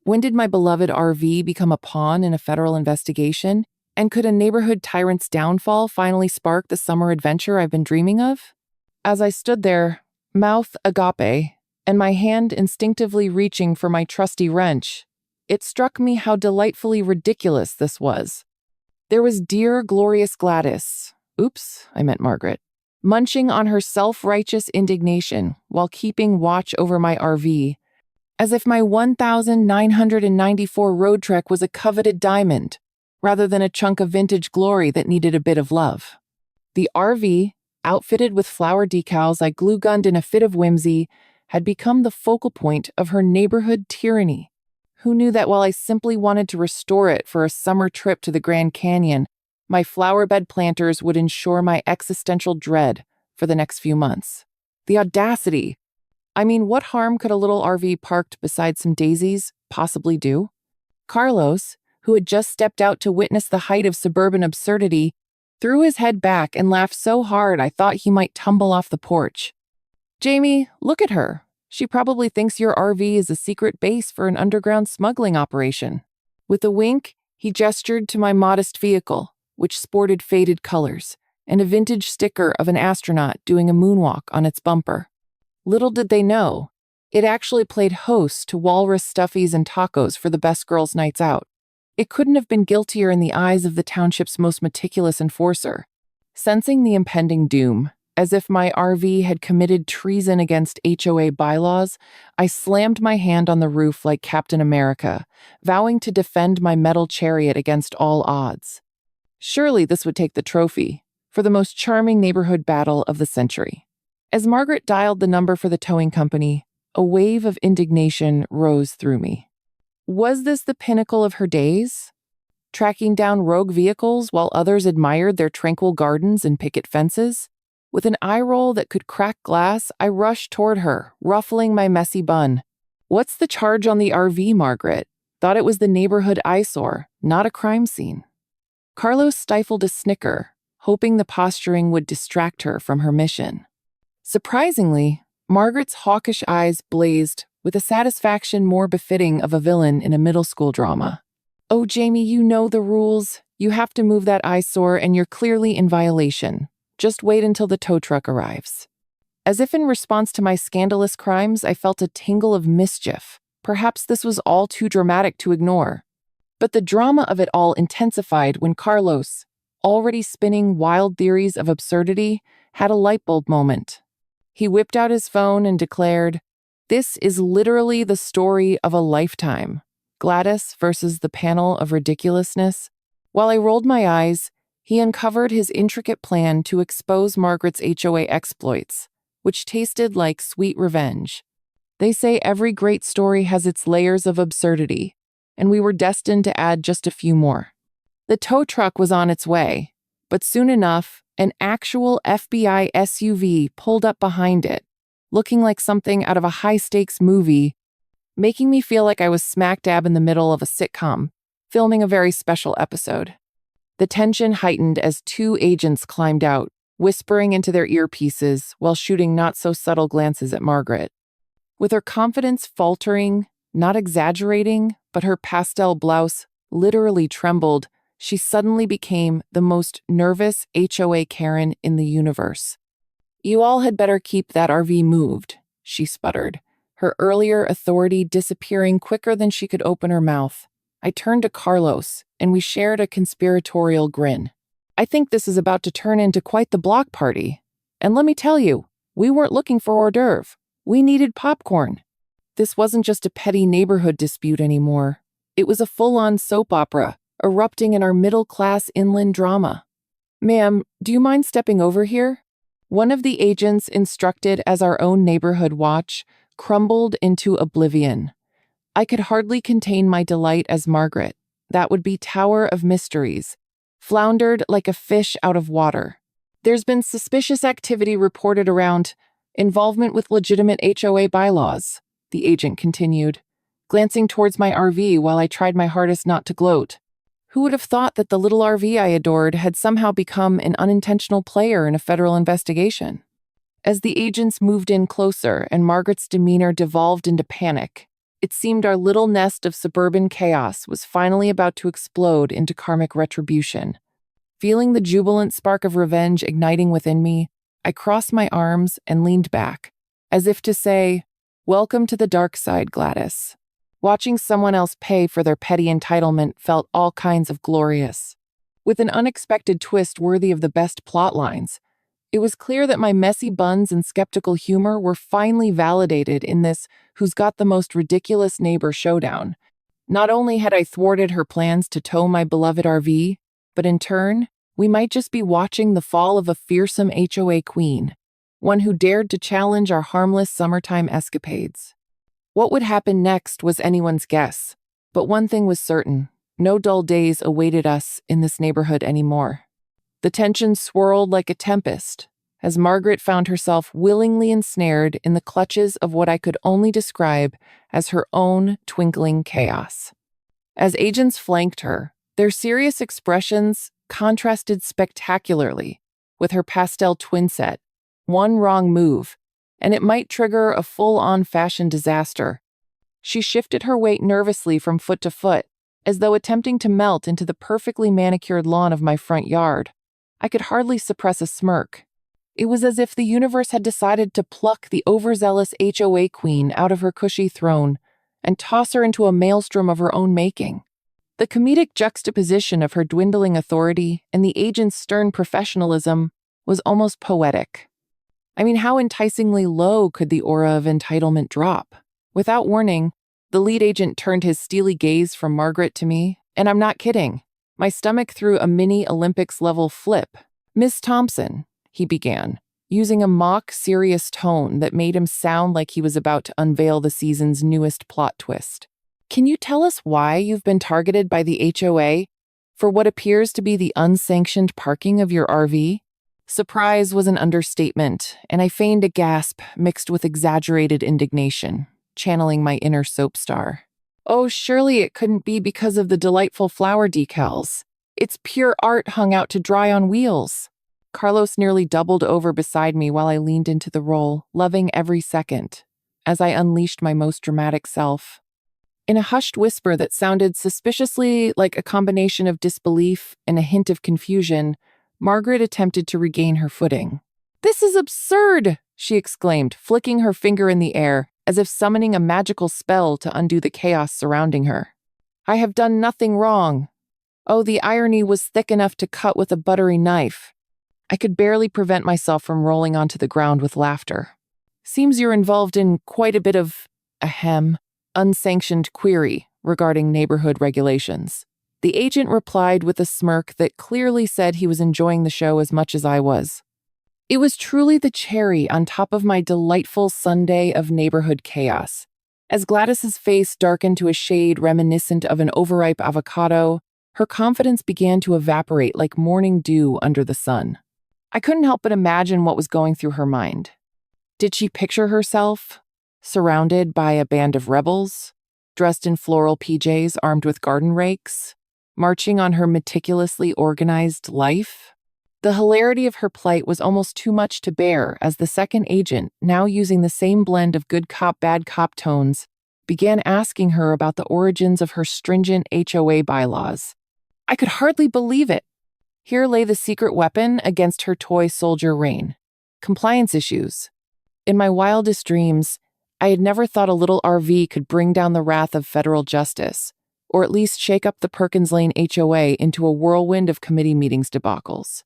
When did my beloved RV become a pawn in a federal investigation? And could a neighborhood tyrant's downfall finally spark the summer adventure I've been dreaming of? As I stood there, mouth agape, and my hand instinctively reaching for my trusty wrench, it struck me how delightfully ridiculous this was. There was dear Glorious Gladys, oops, I meant Margaret, munching on her self-righteous indignation while keeping watch over my RV, as if my 1,994 Roadtrek was a coveted diamond, rather than a chunk of vintage glory that needed a bit of love. The RV, outfitted with flower decals I glue-gunned in a fit of whimsy, had become the focal point of her neighborhood tyranny. Who knew that while I simply wanted to restore it for a summer trip to the Grand Canyon, my flowerbed planters would ensure my existential dread for the next few months? The audacity! I mean, what harm could a little RV parked beside some daisies possibly do? Carlos, who had just stepped out to witness the height of suburban absurdity, threw his head back and laughed so hard I thought he might tumble off the porch. "Jamie, look at her. She probably thinks your RV is a secret base for an underground smuggling operation." With a wink, he gestured to my modest vehicle, which sported faded colors and a vintage sticker of an astronaut doing a moonwalk on its bumper. Little did they know, it actually played host to walrus stuffies and tacos for the best girls' nights out. It couldn't have been guiltier in the eyes of the township's most meticulous enforcer. Sensing the impending doom, as if my RV had committed treason against HOA bylaws, I slammed my hand on the roof like Captain America, vowing to defend my metal chariot against all odds. Surely this would take the trophy for the most charming neighborhood battle of the century. As Margaret dialed the number for the towing company, a wave of indignation rose through me. Was this the pinnacle of her days? Tracking down rogue vehicles while others admired their tranquil gardens and picket fences? With an eye roll that could crack glass, I rushed toward her, ruffling my messy bun. "What's the charge on the RV, Margaret? Thought it was the neighborhood eyesore, not a crime scene." Carlos stifled a snicker, hoping the posturing would distract her from her mission. Surprisingly, Margaret's hawkish eyes blazed with a satisfaction more befitting of a villain in a middle school drama. "Oh, Jamie, you know the rules. You have to move that eyesore and you're clearly in violation. Just wait until the tow truck arrives." As if in response to my scandalous crimes, I felt a tingle of mischief. Perhaps this was all too dramatic to ignore. But the drama of it all intensified when Carlos, already spinning wild theories of absurdity, had a light bulb moment. He whipped out his phone and declared, "This is literally the story of a lifetime. Gladys versus the panel of ridiculousness." While I rolled my eyes, he uncovered his intricate plan to expose Margaret's HOA exploits, which tasted like sweet revenge. They say every great story has its layers of absurdity, and we were destined to add just a few more. The tow truck was on its way, but soon enough, an actual FBI SUV pulled up behind it, looking like something out of a high-stakes movie, making me feel like I was smack dab in the middle of a sitcom, filming a very special episode. The tension heightened as two agents climbed out, whispering into their earpieces while shooting not-so-subtle glances at Margaret. With her confidence faltering, not exaggerating, but her pastel blouse literally trembled, she suddenly became the most nervous HOA Karen in the universe. "You all had better keep that RV moved," she sputtered, her earlier authority disappearing quicker than she could open her mouth. I turned to Carlos, and we shared a conspiratorial grin. "I think this is about to turn into quite the block party. And let me tell you, we weren't looking for hors d'oeuvre. We needed popcorn." This wasn't just a petty neighborhood dispute anymore. It was a full-on soap opera, erupting in our middle-class inland drama. "Ma'am, do you mind stepping over here?" One of the agents, instructed as our own neighborhood watch, crumbled into oblivion. I could hardly contain my delight as Margaret, that would be Tower of Mysteries, floundered like a fish out of water. "There's been suspicious activity reported around involvement with legitimate HOA bylaws," the agent continued, glancing towards my RV while I tried my hardest not to gloat. Who would have thought that the little RV I adored had somehow become an unintentional player in a federal investigation? As the agents moved in closer and Margaret's demeanor devolved into panic, It seemed our little nest of suburban chaos was finally about to explode into karmic retribution. Feeling the jubilant spark of revenge igniting within me, I crossed my arms and leaned back, as if to say, "Welcome to the dark side, Gladys." Watching someone else pay for their petty entitlement felt all kinds of glorious. With an unexpected twist worthy of the best plot lines, it was clear that my messy buns and skeptical humor were finally validated in this who's got the most ridiculous neighbor showdown. Not only had I thwarted her plans to tow my beloved RV, but in turn, we might just be watching the fall of a fearsome HOA queen, one who dared to challenge our harmless summertime escapades. What would happen next was anyone's guess, but one thing was certain: no dull days awaited us in this neighborhood anymore. The tension swirled like a tempest as Margaret found herself willingly ensnared in the clutches of what I could only describe as her own twinkling chaos. As agents flanked her, their serious expressions contrasted spectacularly with her pastel twin set. One wrong move, and it might trigger a full-on fashion disaster. She shifted her weight nervously from foot to foot, as though attempting to melt into the perfectly manicured lawn of my front yard. I could hardly suppress a smirk. It was as if the universe had decided to pluck the overzealous HOA queen out of her cushy throne and toss her into a maelstrom of her own making. The comedic juxtaposition of her dwindling authority and the agent's stern professionalism was almost poetic. I mean, how enticingly low could the aura of entitlement drop? Without warning, the lead agent turned his steely gaze from Margaret to me, and I'm not kidding. My stomach threw a mini Olympics-level flip. "Miss Thompson," he began, using a mock serious tone that made him sound like he was about to unveil the season's newest plot twist. "Can you tell us why you've been targeted by the HOA for what appears to be the unsanctioned parking of your RV?" Surprise was an understatement, and I feigned a gasp mixed with exaggerated indignation, channeling my inner soap star. "Oh, surely it couldn't be because of the delightful flower decals. It's pure art hung out to dry on wheels." Carlos nearly doubled over beside me while I leaned into the role, loving every second, as I unleashed my most dramatic self. In a hushed whisper that sounded suspiciously like a combination of disbelief and a hint of confusion, Margaret attempted to regain her footing. "This is absurd!" she exclaimed, flicking her finger in the air, as if summoning a magical spell to undo the chaos surrounding her. "I have done nothing wrong." Oh, the irony was thick enough to cut with a buttery knife. I could barely prevent myself from rolling onto the ground with laughter. "Seems you're involved in quite a bit of, unsanctioned query regarding neighborhood regulations." The agent replied with a smirk that clearly said he was enjoying the show as much as I was. It was truly the cherry on top of my delightful Sunday of neighborhood chaos. As Gladys's face darkened to a shade reminiscent of an overripe avocado, her confidence began to evaporate like morning dew under the sun. I couldn't help but imagine what was going through her mind. Did she picture herself surrounded by a band of rebels, dressed in floral PJs armed with garden rakes, marching on her meticulously organized life? The hilarity of her plight was almost too much to bear as the second agent, now using the same blend of good cop, bad cop tones, began asking her about the origins of her stringent HOA bylaws. I could hardly believe it. Here lay the secret weapon against her toy soldier reign: compliance issues. In my wildest dreams, I had never thought a little RV could bring down the wrath of federal justice, or at least shake up the Perkins Lane HOA into a whirlwind of committee meetings debacles.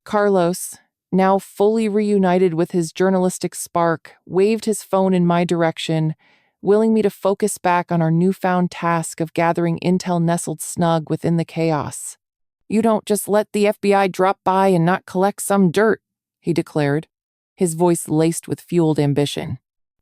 Carlos, now fully reunited with his journalistic spark, waved his phone in my direction, willing me to focus back on our newfound task of gathering intel nestled snug within the chaos. "You don't just let the FBI drop by and not collect some dirt," he declared, his voice laced with fueled ambition.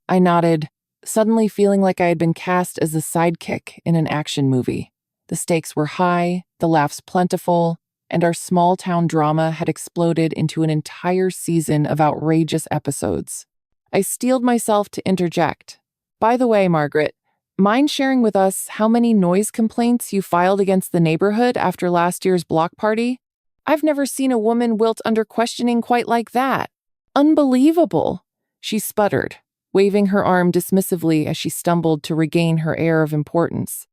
I nodded, suddenly feeling like I had been cast as the sidekick in an action movie. The stakes were high, the laughs plentiful, and our small-town drama had exploded into an entire season of outrageous episodes. I steeled myself to interject. "By the way, Margaret, mind sharing with us how many noise complaints you filed against the neighborhood after last year's block party? I've never seen a woman wilt under questioning quite like that. Unbelievable," she sputtered, waving her arm dismissively as she stumbled to regain her air of importance.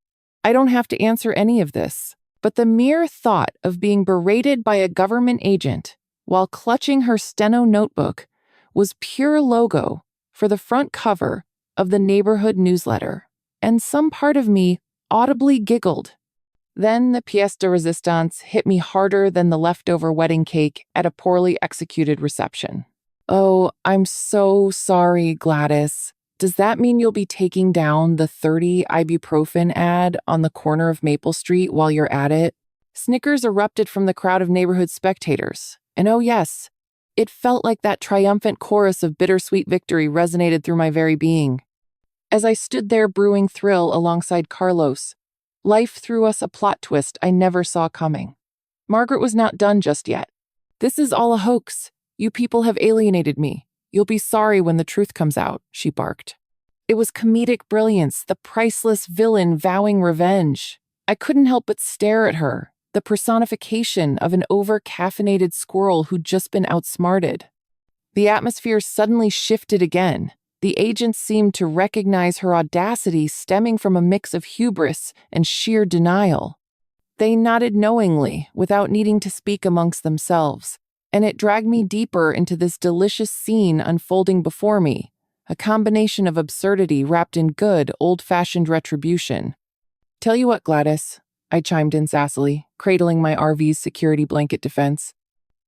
I don't have to answer any of this, but the mere thought of being berated by a government agent while clutching her steno notebook was pure logo for the front cover of the neighborhood newsletter, and some part of me audibly giggled. Then the pièce de résistance hit me harder than the leftover wedding cake at a poorly executed reception. "Oh, I'm so sorry, Gladys. Does that mean you'll be taking down the 30 ibuprofen ad on the corner of Maple Street while you're at it?" Snickers erupted from the crowd of neighborhood spectators. And oh yes, it felt like that triumphant chorus of bittersweet victory resonated through my very being. As I stood there brewing thrill alongside Carlos, life threw us a plot twist I never saw coming. Margaret was not done just yet. "This is all a hoax. You people have alienated me. You'll be sorry when the truth comes out," she barked. It was comedic brilliance, the priceless villain vowing revenge. I couldn't help but stare at her, the personification of an over-caffeinated squirrel who'd just been outsmarted. The atmosphere suddenly shifted again. The agents seemed to recognize her audacity stemming from a mix of hubris and sheer denial. They nodded knowingly, without needing to speak amongst themselves, and it dragged me deeper into this delicious scene unfolding before me, a combination of absurdity wrapped in good, old-fashioned retribution. "Tell you what, Gladys," I chimed in sassily, cradling my RV's security blanket defense.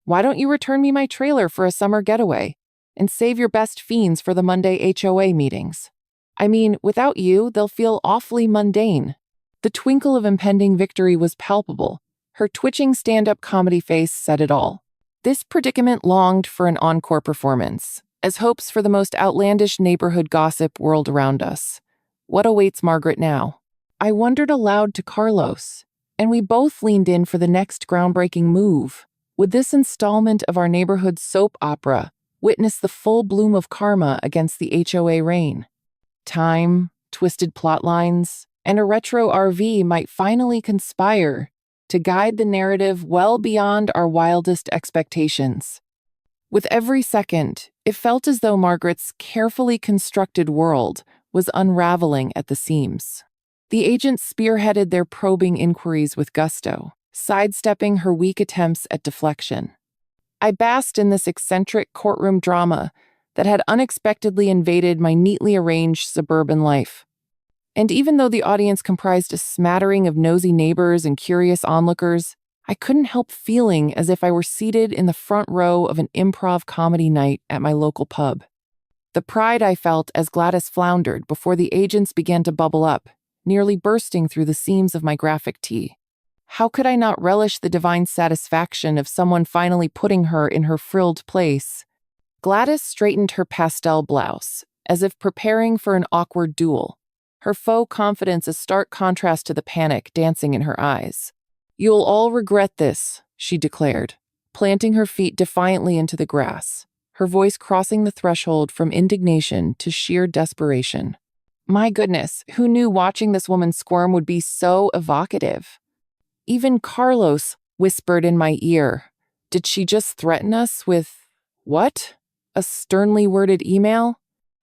"Why don't you return me my trailer for a summer getaway and save your best fiends for the Monday HOA meetings? I mean, without you, they'll feel awfully mundane." The twinkle of impending victory was palpable. Her twitching stand-up comedy face said it all. This predicament longed for an encore performance, as hopes for the most outlandish neighborhood gossip whirled around us. What awaits Margaret now? I wondered aloud to Carlos, and we both leaned in for the next groundbreaking move. Would this installment of our neighborhood soap opera witness the full bloom of karma against the HOA reign? Time, twisted plot lines, and a retro RV might finally conspire to guide the narrative well beyond our wildest expectations. With every second, it felt as though Margaret's carefully constructed world was unraveling at the seams. The agents spearheaded their probing inquiries with gusto, sidestepping her weak attempts at deflection. I basked in this eccentric courtroom drama that had unexpectedly invaded my neatly arranged suburban life. And even though the audience comprised a smattering of nosy neighbors and curious onlookers, I couldn't help feeling as if I were seated in the front row of an improv comedy night at my local pub. The pride I felt as Gladys floundered before the agents began to bubble up, nearly bursting through the seams of my graphic tee. How could I not relish the divine satisfaction of someone finally putting her in her frilled place? Gladys straightened her pastel blouse, as if preparing for an awkward duel, her faux confidence a stark contrast to the panic dancing in her eyes. "You'll all regret this," she declared, planting her feet defiantly into the grass, her voice crossing the threshold from indignation to sheer desperation. My goodness, who knew watching this woman squirm would be so evocative? Even Carlos whispered in my ear, "Did she just threaten us with, what? A sternly worded email?"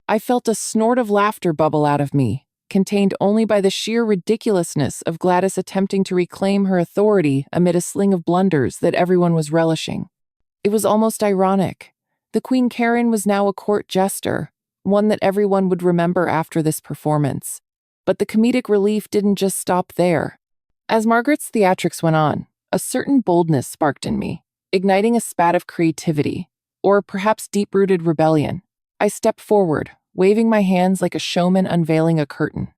I felt a snort of laughter bubble out of me, contained only by the sheer ridiculousness of Gladys attempting to reclaim her authority amid a sling of blunders that everyone was relishing. It was almost ironic. The Queen Karen was now a court jester, one that everyone would remember after this performance. But the comedic relief didn't just stop there. As Margaret's theatrics went on, a certain boldness sparked in me, igniting a spat of creativity, or perhaps deep-rooted rebellion. I stepped forward, waving my hands like a showman unveiling a curtain.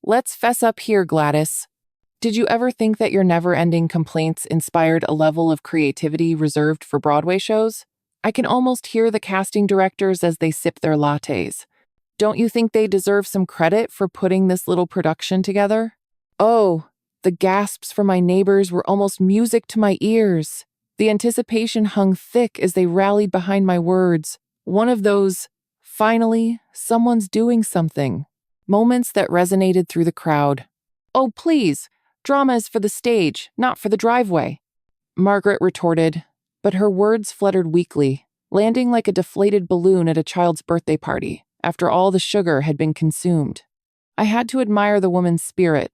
"Let's fess up here, Gladys. Did you ever think that your never-ending complaints inspired a level of creativity reserved for Broadway shows? I can almost hear the casting directors as they sip their lattes. Don't you think they deserve some credit for putting this little production together?" Oh, the gasps from my neighbors were almost music to my ears. The anticipation hung thick as they rallied behind my words. One of those, finally, someone's doing something, moments that resonated through the crowd. "Oh, please, drama is for the stage, not for the driveway," Margaret retorted, but her words fluttered weakly, landing like a deflated balloon at a child's birthday party. after all the sugar had been consumed. I had to admire the woman's spirit,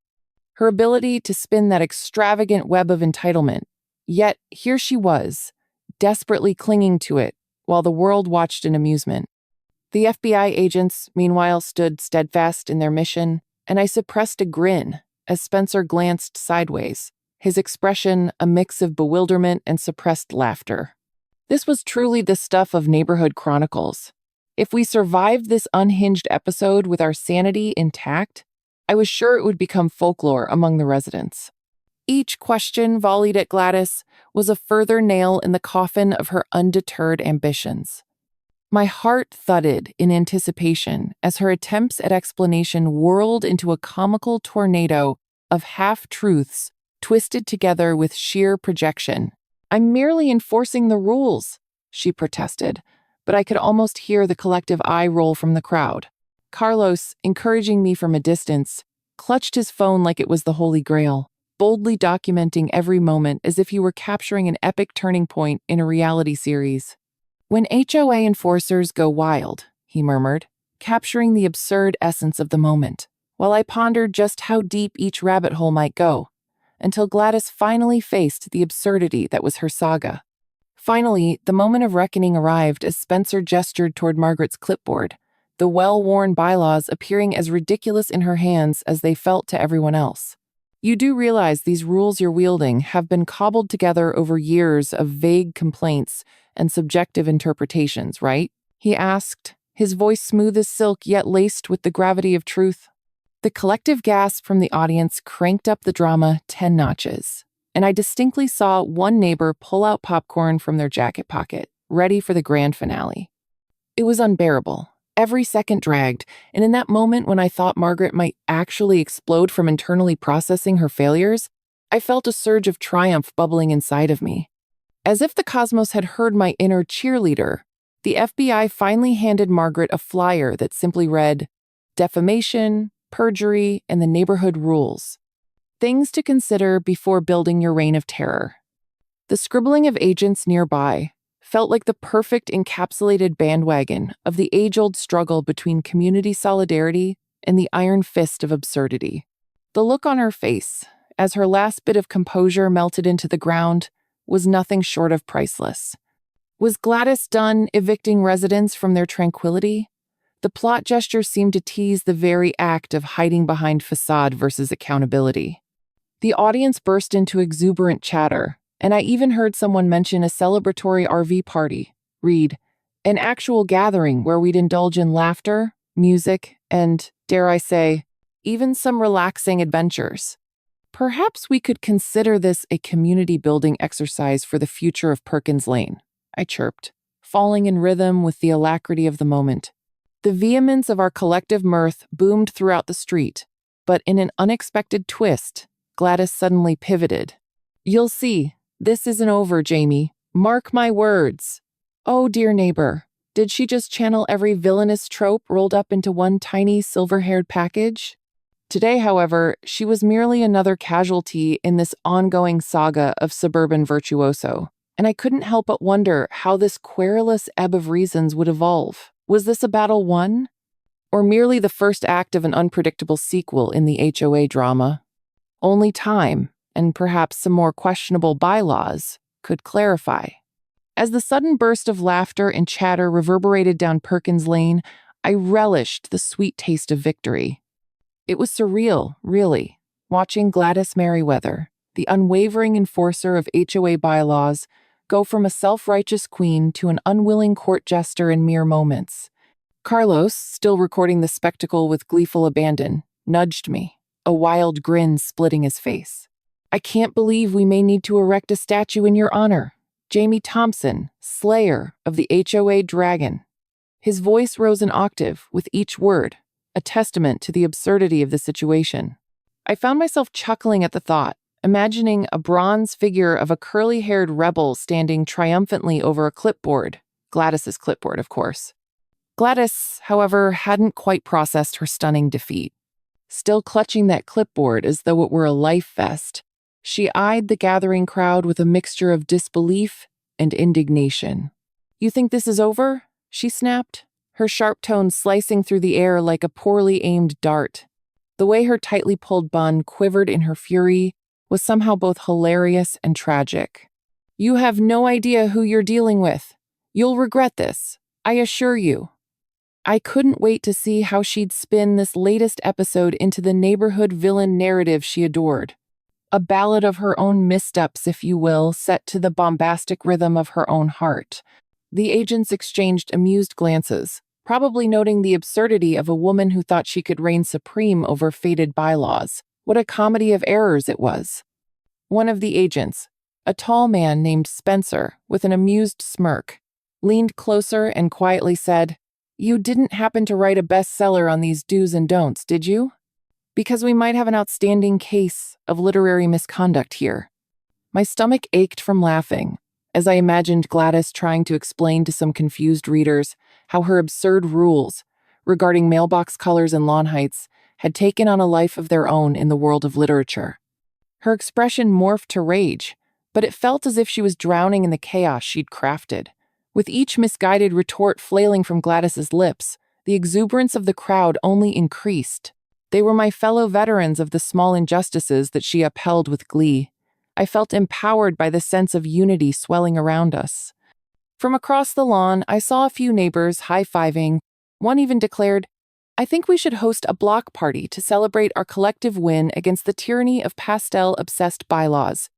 her ability to spin that extravagant web of entitlement. Yet here she was, desperately clinging to it, while the world watched in amusement. The FBI agents, meanwhile, stood steadfast in their mission, and I suppressed a grin as Spencer glanced sideways, his expression a mix of bewilderment and suppressed laughter. This was truly the stuff of neighborhood chronicles. If we survived this unhinged episode with our sanity intact, I was sure it would become folklore among the residents. Each question volleyed at Gladys was a further nail in the coffin of her undeterred ambitions. My heart thudded in anticipation as her attempts at explanation whirled into a comical tornado of half-truths twisted together with sheer projection. "I'm merely enforcing the rules," she protested, but I could almost hear the collective eye roll from the crowd. Carlos, encouraging me from a distance, clutched his phone like it was the Holy Grail, boldly documenting every moment as if he were capturing an epic turning point in a reality series. "When HOA enforcers go wild," he murmured, capturing the absurd essence of the moment, while I pondered just how deep each rabbit hole might go, until Gladys finally faced the absurdity that was her saga. Finally, the moment of reckoning arrived as Spencer gestured toward Margaret's clipboard, the well-worn bylaws appearing as ridiculous in her hands as they felt to everyone else. "You do realize these rules you're wielding have been cobbled together over years of vague complaints and subjective interpretations, right?" he asked, his voice smooth as silk yet laced with the gravity of truth. The collective gasp from the audience cranked up the drama 10 notches, and I distinctly saw one neighbor pull out popcorn from their jacket pocket, ready for the grand finale. It was unbearable. Every second dragged, and in that moment when I thought Margaret might actually explode from internally processing her failures, I felt a surge of triumph bubbling inside of me. As if the cosmos had heard my inner cheerleader, the FBI finally handed Margaret a flyer that simply read, "Defamation, perjury, and the neighborhood rules. Things to consider before building your reign of terror." The scribbling of agents nearby felt like the perfect encapsulated bandwagon of the age-old struggle between community solidarity and the iron fist of absurdity. The look on her face, as her last bit of composure melted into the ground, was nothing short of priceless. Was Gladys done evicting residents from their tranquility? The plot gesture seemed to tease the very act of hiding behind facade versus accountability. The audience burst into exuberant chatter, and I even heard someone mention a celebratory RV party. Read, "An actual gathering where we'd indulge in laughter, music, and, dare I say, even some relaxing adventures. Perhaps we could consider this a community-building exercise for the future of Perkins Lane," I chirped, falling in rhythm with the alacrity of the moment. The vehemence of our collective mirth boomed throughout the street, but in an unexpected twist, Gladys suddenly pivoted. "You'll see, this isn't over, Jamie. Mark my words." Oh, dear neighbor, did she just channel every villainous trope rolled up into one tiny silver-haired package? Today, however, she was merely another casualty in this ongoing saga of suburban virtuoso, and I couldn't help but wonder how this querulous ebb of reasons would evolve. Was this a battle won? Or merely the first act of an unpredictable sequel in the HOA drama? Only time, and perhaps some more questionable bylaws, could clarify. As the sudden burst of laughter and chatter reverberated down Perkins Lane, I relished the sweet taste of victory. It was surreal, really, watching Gladys Merriweather, the unwavering enforcer of HOA bylaws, go from a self-righteous queen to an unwilling court jester in mere moments. Carlos, still recording the spectacle with gleeful abandon, nudged me, a wild grin splitting his face. "I can't believe we may need to erect a statue in your honor. Jamie Thompson, slayer of the HOA dragon." His voice rose an octave with each word, a testament to the absurdity of the situation. I found myself chuckling at the thought, imagining a bronze figure of a curly-haired rebel standing triumphantly over a clipboard, Gladys's clipboard, of course. Gladys, however, hadn't quite processed her stunning defeat. Still clutching that clipboard as though it were a life vest, she eyed the gathering crowd with a mixture of disbelief and indignation. "You think this is over?" she snapped. her sharp tones slicing through the air like a poorly aimed dart. The way her tightly pulled bun quivered in her fury was somehow both hilarious and tragic. "You have no idea who you're dealing with. You'll regret this, I assure you." I couldn't wait to see how she'd spin this latest episode into the neighborhood villain narrative she adored. A ballad of her own missteps, if you will, set to the bombastic rhythm of her own heart. The agents exchanged amused glances, probably noting the absurdity of a woman who thought she could reign supreme over fated bylaws. What a comedy of errors it was. One of the agents, a tall man named Spencer, with an amused smirk, leaned closer and quietly said, "You didn't happen to write a bestseller on these do's and don'ts, did you? Because we might have an outstanding case of literary misconduct here." My stomach ached from laughing as I imagined Gladys trying to explain to some confused readers how her absurd rules regarding mailbox colors and lawn heights had taken on a life of their own in the world of literature. Her expression morphed to rage, but it felt as if she was drowning in the chaos she'd crafted. With each misguided retort flailing from Gladys's lips, the exuberance of the crowd only increased. They were my fellow veterans of the small injustices that she upheld with glee. I felt empowered by the sense of unity swelling around us. From across the lawn, I saw a few neighbors high-fiving. One even declared, "I think we should host a block party to celebrate our collective win against the tyranny of pastel-obsessed bylaws."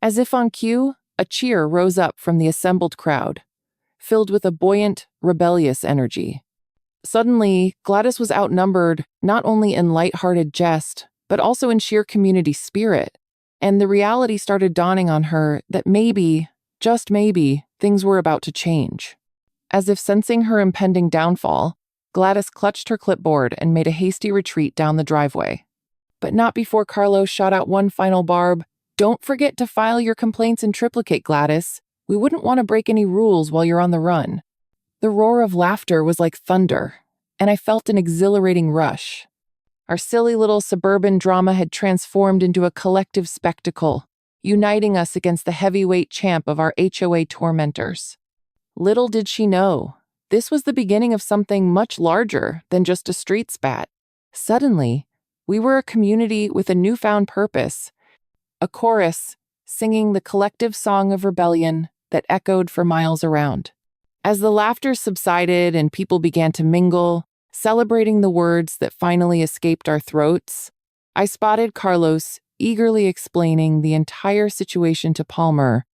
As if on cue, a cheer rose up from the assembled crowd, filled with a buoyant, rebellious energy. Suddenly, Gladys was outnumbered not only in light-hearted jest, but also in sheer community spirit, and the reality started dawning on her that maybe, just maybe, things were about to change. As if sensing her impending downfall, Gladys clutched her clipboard and made a hasty retreat down the driveway. But not before Carlos shot out one final barb. "Don't forget to file your complaints in triplicate, Gladys. We wouldn't want to break any rules while you're on the run." The roar of laughter was like thunder, and I felt an exhilarating rush. Our silly little suburban drama had transformed into a collective spectacle, uniting us against the heavyweight champ of our HOA tormentors. Little did she know, this was the beginning of something much larger than just a street spat. Suddenly, we were a community with a newfound purpose, a chorus singing the collective song of rebellion that echoed for miles around. As the laughter subsided and people began to mingle, celebrating the words that finally escaped our throats, I spotted Carlos eagerly explaining the entire situation to Palmer,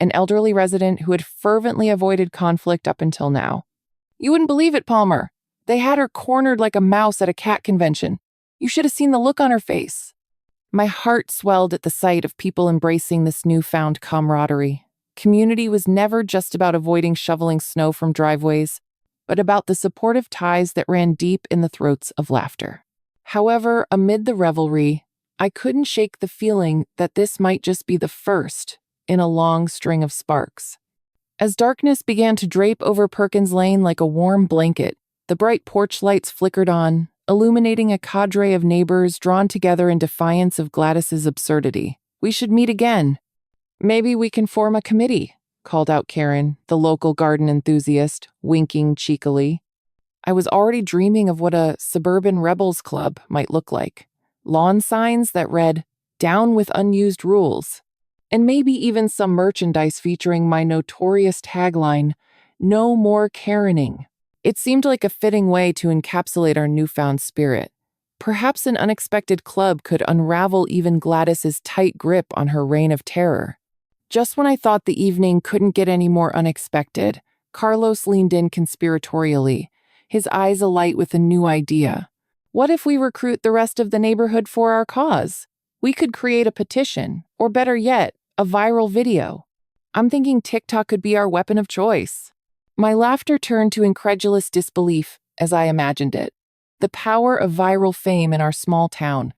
an elderly resident who had fervently avoided conflict up until now. "You wouldn't believe it, Palmer. They had her cornered like a mouse at a cat convention. You should have seen the look on her face." My heart swelled at the sight of people embracing this newfound camaraderie. Community was never just about avoiding shoveling snow from driveways, but about the supportive ties that ran deep in the throats of laughter. However, amid the revelry, I couldn't shake the feeling that this might just be the first in a long string of sparks. As darkness began to drape over Perkins Lane like a warm blanket, the bright porch lights flickered on, illuminating a cadre of neighbors drawn together in defiance of Gladys's absurdity. "We should meet again. Maybe we can form a committee," called out Karen, the local garden enthusiast, winking cheekily. I was already dreaming of what a suburban rebels club might look like. Lawn signs that read, "Down with unused rules," and maybe even some merchandise featuring my notorious tagline, "No more Karening." It seemed like a fitting way to encapsulate our newfound spirit. Perhaps an unexpected club could unravel even Gladys's tight grip on her reign of terror. Just when I thought the evening couldn't get any more unexpected, Carlos leaned in conspiratorially, his eyes alight with a new idea. "What if we recruit the rest of the neighborhood for our cause? We could create a petition, or better yet, a viral video. I'm thinking TikTok could be our weapon of choice." My laughter turned to incredulous disbelief as I imagined it. The power of viral fame in our small town,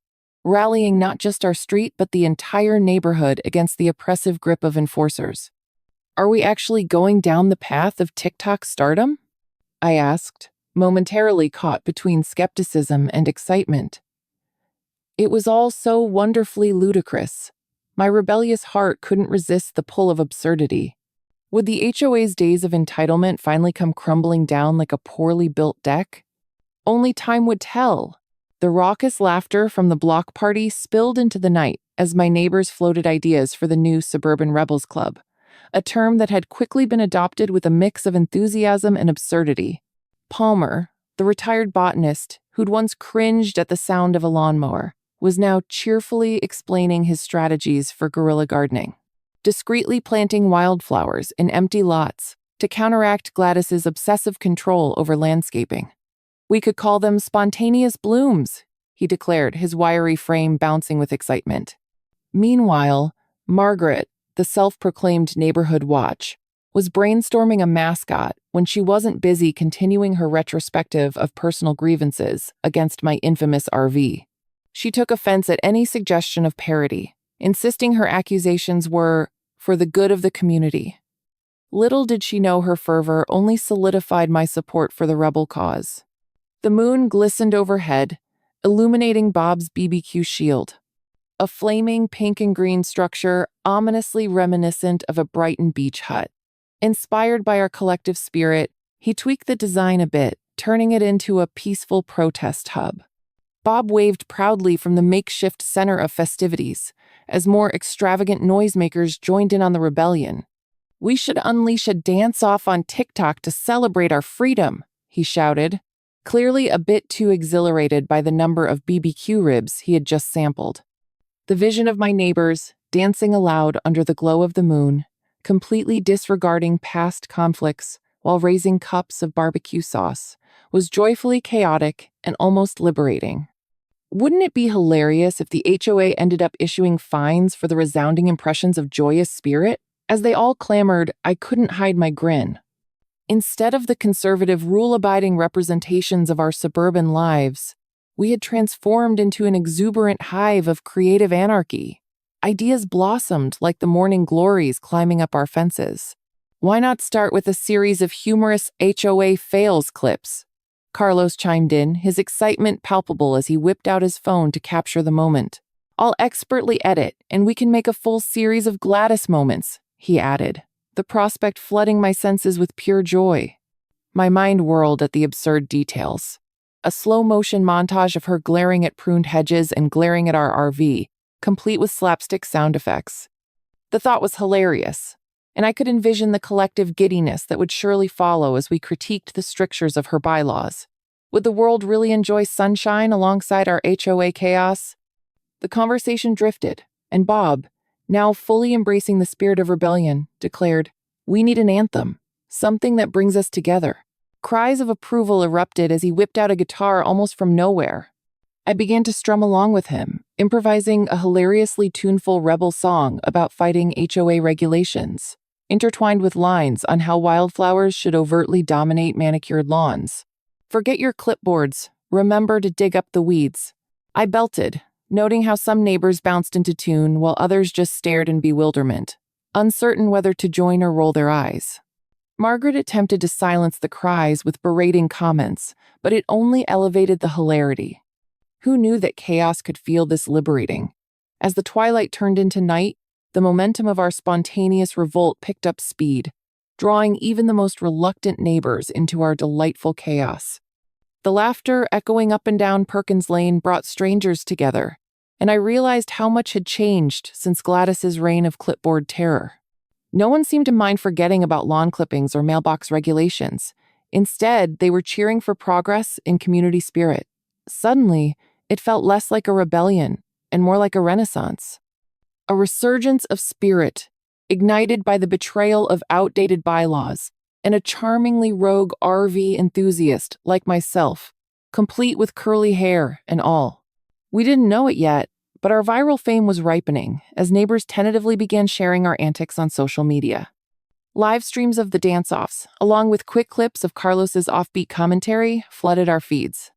rallying not just our street but the entire neighborhood against the oppressive grip of enforcers. "Are we actually going down the path of TikTok stardom?" I asked, momentarily caught between skepticism and excitement. It was all so wonderfully ludicrous. My rebellious heart couldn't resist the pull of absurdity. Would the HOA's days of entitlement finally come crumbling down like a poorly built deck? Only time would tell. The raucous laughter from the block party spilled into the night as my neighbors floated ideas for the new Suburban Rebels Club, a term that had quickly been adopted with a mix of enthusiasm and absurdity. Palmer, the retired botanist who'd once cringed at the sound of a lawnmower, was now cheerfully explaining his strategies for guerrilla gardening, discreetly planting wildflowers in empty lots to counteract Gladys's obsessive control over landscaping. "We could call them spontaneous blooms," he declared, his wiry frame bouncing with excitement. Meanwhile, Margaret, the self-proclaimed neighborhood watch, was brainstorming a mascot when she wasn't busy continuing her retrospective of personal grievances against my infamous RV. She took offense at any suggestion of parody, insisting her accusations were for the good of the community. Little did she know her fervor only solidified my support for the rebel cause. The moon glistened overhead, illuminating Bob's BBQ shield, a flaming pink and green structure ominously reminiscent of a Brighton beach hut. Inspired by our collective spirit, he tweaked the design a bit, turning it into a peaceful protest hub. Bob waved proudly from the makeshift center of festivities as more extravagant noisemakers joined in on the rebellion. "We should unleash a dance-off on TikTok to celebrate our freedom," he shouted, clearly a bit too exhilarated by the number of BBQ ribs he had just sampled. The vision of my neighbors, dancing aloud under the glow of the moon, completely disregarding past conflicts while raising cups of barbecue sauce, was joyfully chaotic and almost liberating. Wouldn't it be hilarious if the HOA ended up issuing fines for the resounding impressions of joyous spirit? As they all clamored, I couldn't hide my grin. Instead of the conservative, rule-abiding representations of our suburban lives, we had transformed into an exuberant hive of creative anarchy. Ideas blossomed like the morning glories climbing up our fences. "Why not start with a series of humorous HOA fails clips?" Carlos chimed in, his excitement palpable as he whipped out his phone to capture the moment. "I'll expertly edit, and we can make a full series of Gladys moments," he added, the prospect flooding my senses with pure joy. My mind whirled at the absurd details. A slow-motion montage of her glaring at pruned hedges and glaring at our RV, complete with slapstick sound effects. The thought was hilarious, and I could envision the collective giddiness that would surely follow as we critiqued the strictures of her bylaws. Would the world really enjoy sunshine alongside our HOA chaos? The conversation drifted, and Bob, now fully embracing the spirit of rebellion, declared, "We need an anthem, something that brings us together." Cries of approval erupted as he whipped out a guitar almost from nowhere. I began to strum along with him, improvising a hilariously tuneful rebel song about fighting HOA regulations, intertwined with lines on how wildflowers should overtly dominate manicured lawns. "Forget your clipboards, remember to dig up the weeds," I belted, noting how some neighbors bounced into tune while others just stared in bewilderment, uncertain whether to join or roll their eyes. Margaret attempted to silence the cries with berating comments, but it only elevated the hilarity. Who knew that chaos could feel this liberating? As the twilight turned into night, the momentum of our spontaneous revolt picked up speed, drawing even the most reluctant neighbors into our delightful chaos. The laughter echoing up and down Perkins Lane brought strangers together, and I realized how much had changed since Gladys's reign of clipboard terror. No one seemed to mind forgetting about lawn clippings or mailbox regulations. Instead, they were cheering for progress in community spirit. Suddenly, it felt less like a rebellion and more like a renaissance. A resurgence of spirit, ignited by the betrayal of outdated bylaws, and a charmingly rogue RV enthusiast like myself, complete with curly hair and all. We didn't know it yet, but our viral fame was ripening as neighbors tentatively began sharing our antics on social media. Live streams of the dance-offs, along with quick clips of Carlos's offbeat commentary, flooded our feeds.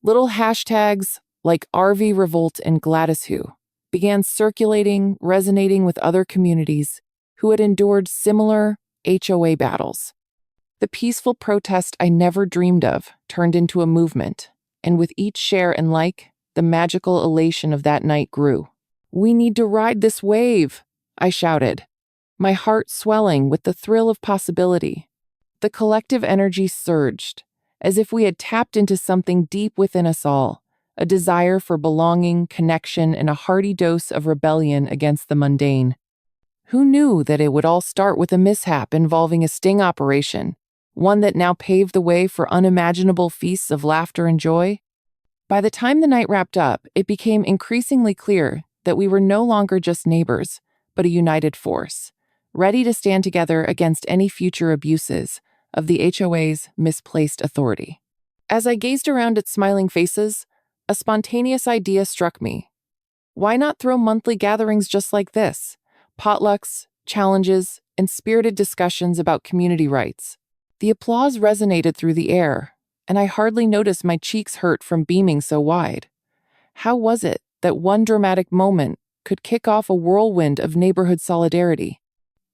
Little hashtags like RV Revolt and Gladys Who began circulating, resonating with other communities who had endured similar HOA battles. The peaceful protest I never dreamed of turned into a movement, and with each share and like, the magical elation of that night grew. "We need to ride this wave," I shouted. my heart swelling with the thrill of possibility. The collective energy surged, as if we had tapped into something deep within us all, a desire for belonging, connection, and a hearty dose of rebellion against the mundane. Who knew that it would all start with a mishap involving a sting operation, one that now paved the way for unimaginable feasts of laughter and joy? By the time the night wrapped up, it became increasingly clear that we were no longer just neighbors, but a united force, ready to stand together against any future abuses of the HOA's misplaced authority. As I gazed around at smiling faces, a spontaneous idea struck me. Why not throw monthly gatherings just like this? Potlucks, challenges, and spirited discussions about community rights. The applause resonated through the air, and I hardly noticed my cheeks hurt from beaming so wide. How was it that one dramatic moment could kick off a whirlwind of neighborhood solidarity?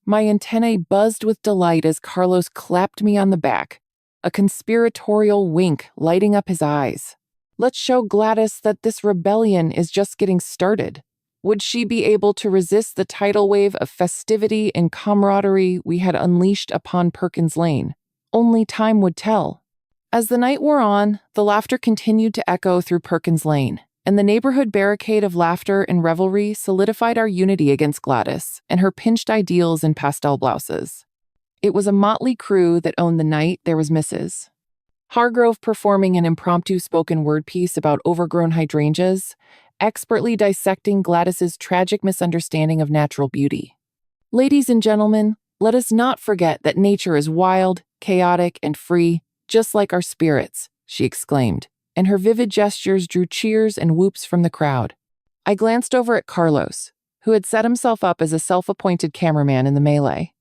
My antennae buzzed with delight as Carlos clapped me on the back, a conspiratorial wink lighting up his eyes. Let's show Gladys that this rebellion is just getting started. Would she be able to resist the tidal wave of festivity and camaraderie we had unleashed upon Perkins Lane? Only time would tell. As the night wore on, the laughter continued to echo through Perkins Lane, and the neighborhood barricade of laughter and revelry solidified our unity against Gladys and her pinched ideals in pastel blouses. It was a motley crew that owned the night. There was Mrs. Hargrove performing an impromptu spoken word piece about overgrown hydrangeas, expertly dissecting Gladys's tragic misunderstanding of natural beauty. Ladies and gentlemen, let us not forget that nature is wild, chaotic, and free, just like our spirits, she exclaimed, and her vivid gestures drew cheers and whoops from the crowd. I glanced over at Carlos, who had set himself up as a self-appointed cameraman in the melee.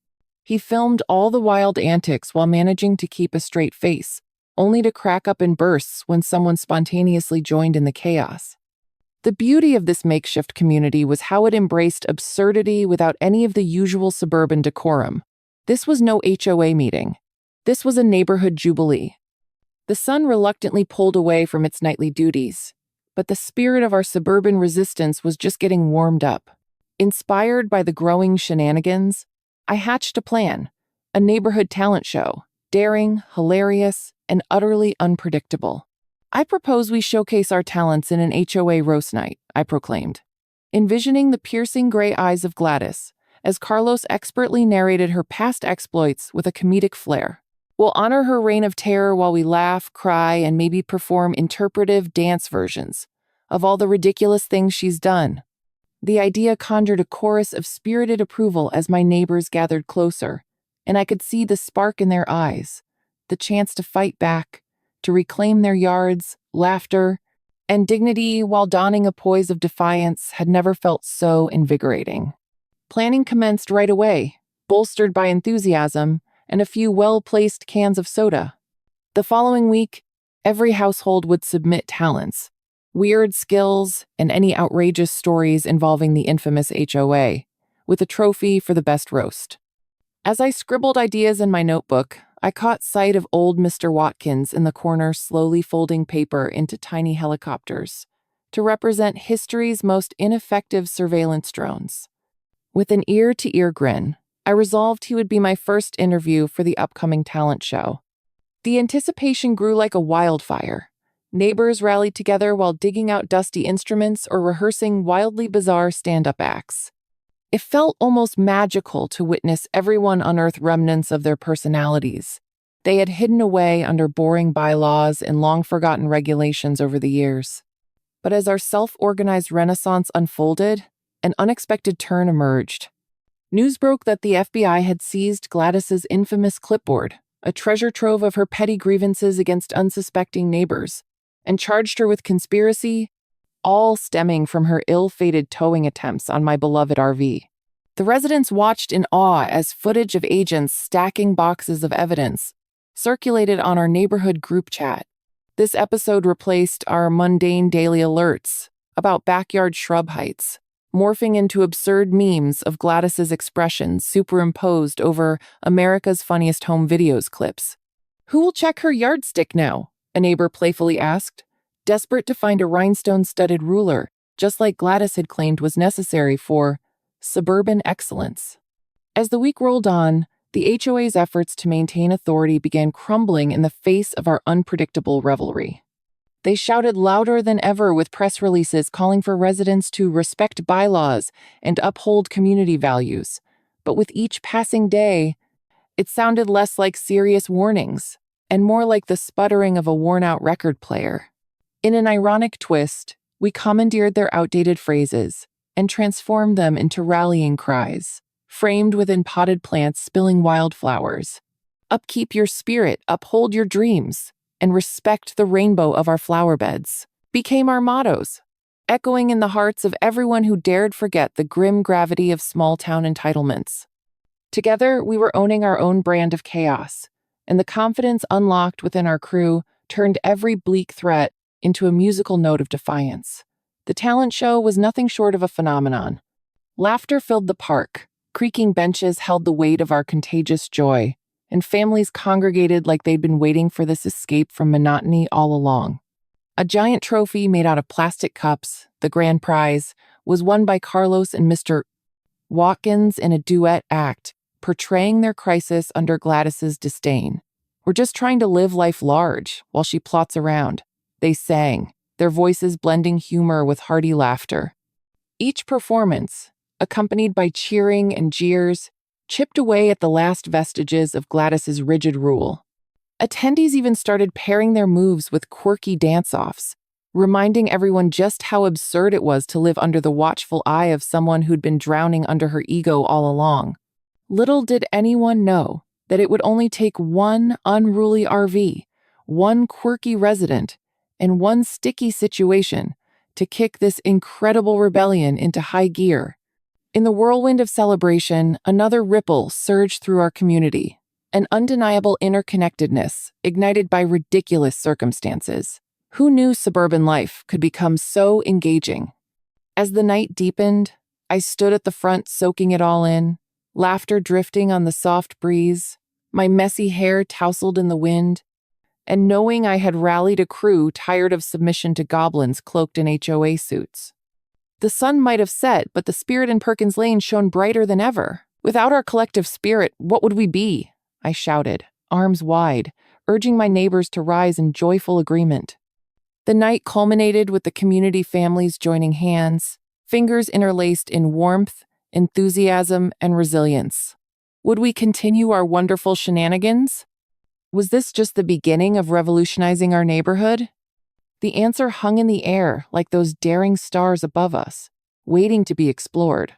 He filmed all the wild antics while managing to keep a straight face, only to crack up in bursts when someone spontaneously joined in the chaos. The beauty of this makeshift community was how it embraced absurdity without any of the usual suburban decorum. This was no HOA meeting. This was a neighborhood jubilee. The sun reluctantly pulled away from its nightly duties, but the spirit of our suburban resistance was just getting warmed up. Inspired by the growing shenanigans, I hatched a plan, a neighborhood talent show, daring, hilarious, and utterly unpredictable. I propose we showcase our talents in an HOA roast night, I proclaimed, envisioning the piercing gray eyes of Gladys as Carlos expertly narrated her past exploits with a comedic flair. We'll honor her reign of terror while we laugh, cry, and maybe perform interpretive dance versions of all the ridiculous things she's done. The idea conjured a chorus of spirited approval as my neighbors gathered closer, and I could see the spark in their eyes, the chance to fight back, to reclaim their yards, laughter, and dignity while donning a poise of defiance had never felt so invigorating. Planning commenced right away, bolstered by enthusiasm and a few well-placed cans of soda. The following week, every household would submit talents, weird skills, and any outrageous stories involving the infamous HOA, with a trophy for the best roast. As I scribbled ideas in my notebook, I caught sight of old Mr. Watkins in the corner slowly folding paper into tiny helicopters to represent history's most ineffective surveillance drones. With an ear-to-ear grin, I resolved he would be my first interview for the upcoming talent show. The anticipation grew like a wildfire. Neighbors rallied together while digging out dusty instruments or rehearsing wildly bizarre stand-up acts. It felt almost magical to witness everyone unearth remnants of their personalities they had hidden away under boring bylaws and long-forgotten regulations over the years. But as our self-organized renaissance unfolded, an unexpected turn emerged. News broke that the FBI had seized Gladys's infamous clipboard, a treasure trove of her petty grievances against unsuspecting neighbors, and charged her with conspiracy, all stemming from her ill-fated towing attempts on my beloved RV. The residents watched in awe as footage of agents stacking boxes of evidence circulated on our neighborhood group chat. This episode replaced our mundane daily alerts about backyard shrub heights, morphing into absurd memes of Gladys's expressions superimposed over America's Funniest Home Videos clips. "Who will check her yardstick now?" a neighbor playfully asked, desperate to find a rhinestone-studded ruler, just like Gladys had claimed was necessary for suburban excellence. As the week rolled on, the HOA's efforts to maintain authority began crumbling in the face of our unpredictable revelry. They shouted louder than ever with press releases calling for residents to respect bylaws and uphold community values. But with each passing day, it sounded less like serious warnings and more like the sputtering of a worn-out record player. In an ironic twist, we commandeered their outdated phrases and transformed them into rallying cries, framed within potted plants spilling wildflowers. Upkeep your spirit, uphold your dreams, and respect the rainbow of our flowerbeds became our mottos, echoing in the hearts of everyone who dared forget the grim gravity of small-town entitlements. Together, we were owning our own brand of chaos, and the confidence unlocked within our crew turned every bleak threat into a musical note of defiance. The talent show was nothing short of a phenomenon. Laughter filled the park, creaking benches held the weight of our contagious joy, and families congregated like they'd been waiting for this escape from monotony all along. A giant trophy made out of plastic cups, the grand prize, was won by Carlos and Mr. Watkins in a duet act, portraying their crisis under Gladys's disdain. "We're just trying to live life large while she plots around," they sang, their voices blending humor with hearty laughter. Each performance, accompanied by cheering and jeers, chipped away at the last vestiges of Gladys's rigid rule. Attendees even started pairing their moves with quirky dance-offs, reminding everyone just how absurd it was to live under the watchful eye of someone who'd been drowning under her ego all along. Little did anyone know that it would only take one unruly RV, one quirky resident, and one sticky situation to kick this incredible rebellion into high gear. In the whirlwind of celebration, another ripple surged through our community, an undeniable interconnectedness ignited by ridiculous circumstances. Who knew suburban life could become so engaging? As the night deepened, I stood at the front soaking it all in, laughter drifting on the soft breeze, my messy hair tousled in the wind, and knowing I had rallied a crew tired of submission to goblins cloaked in HOA suits. The sun might have set, but the spirit in Perkins Lane shone brighter than ever. "Without our collective spirit, what would we be?" I shouted, arms wide, urging my neighbors to rise in joyful agreement. The night culminated with the community families joining hands, fingers interlaced in warmth, enthusiasm, and resilience. Would we continue our wonderful shenanigans? Was this just the beginning of revolutionizing our neighborhood? The answer hung in the air like those daring stars above us, waiting to be explored.